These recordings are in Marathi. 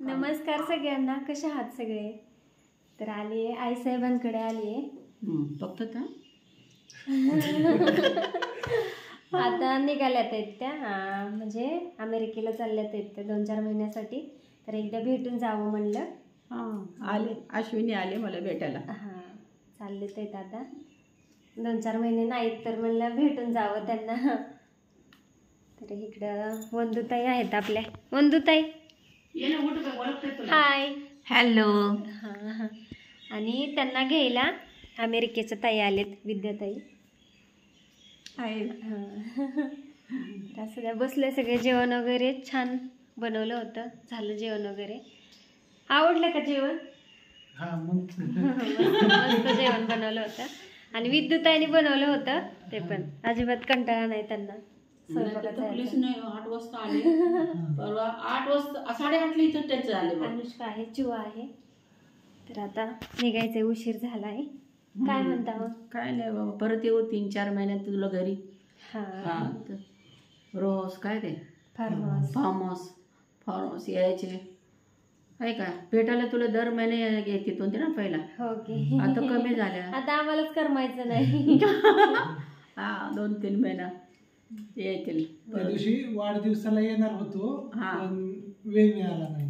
नमस्कार सगळ्यांना, कशा आहात सगळे? तर आली आहे आईसाहेबांकडे आली आहे फक्त त्या आता निघाल्यात आहेत त्या म्हणजे अमेरिकेला चालल्यात आहेत त्या 2-4 महिन्यासाठी. तर एकदा भेटून जावं म्हणलं. आले अश्विनी आले मला भेटायला. चाललेत आहेत आता 2-4 महिने नाहीत तर म्हणलं भेटून जावं त्यांना. तर इकडं वंदुताई आहेत आपल्या. वंदुताई हाय. हॅलो. आणि त्यांना घ्यायला अमेरिकेच्या ताई आलेत, विद्याताई. हाय. असं द्या, बसले सगळे. जेवण वगैरे छान बनवलं होतं, झालं जेवण वगैरे. आवडलं का जेवण? मस्त जेवण बनवलं होतं. आणि विद्युताईने बनवलं होतं ते पण. अजिबात कंटाळा नाही त्यांना. 8 वाजता आले. परवा 8 वाजता 8:30 इथं त्याच आले. अनुष्का आहे, चिवा आहे. तर आता निघायचंय, उशीर झालाय. काय म्हणता मग? काय नाही बाबा, परत येऊ 3-4 महिन्यात तुला घरी. रोज काय ते फार्म हाऊस यायचे आहे का भेटायला. तुला दर महिने येत होते ना पहिला. हो की. आता कमी झाल्या. आता आम्हालाच करमायचं नाही. 2-3 महिना येतील. त्या दिवशी वाढदिवसाला येणार होतो, पण वेळ मिळाला नाही.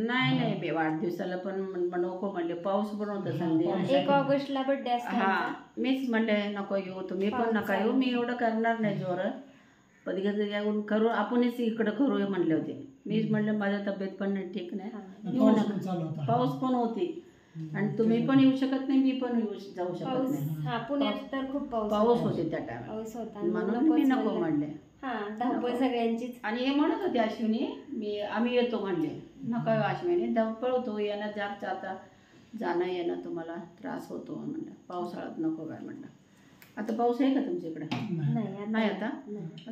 नाही बे, वाढदिवसाला पण नको म्हणले. पाऊस पण होता संधी. 1 ऑगस्टला बर्थडे असतो. मीच म्हणले नको येऊ, तुम्ही पण नका येऊ. मी एवढं करणार नाही जोरात. कधी कधी येऊन करू, आपणच इकडं करूया म्हणले होते. मीच म्हणलं माझ्या तब्येत पण ठीक नाही, पाऊस पण होती आणि तुम्ही पण येऊ शकत नाही, मी पण जाऊ शकत नाही. पुण्यात तर खूप पाऊस होते त्या टाइम, म्हणून मी नको म्हणले. धावपळ सगळ्यांचीच. आणि हे म्हणत होते अश्विनी आम्ही येतो म्हणले. नका अश्विनी, धावपळ होतो, येणं जाता जाणं येणं तुम्हाला त्रास होतो म्हणलं. पावसाळ्यात नको काय म्हणलं. आता पाऊस आहे का तुमच्या इकडे? नाही आता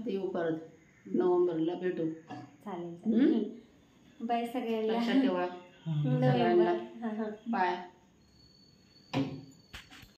येऊ परत नोव्हेंबरला भेटू. चालेल. बाय सगळ्यांना. लक्षात ठेवा. बाय.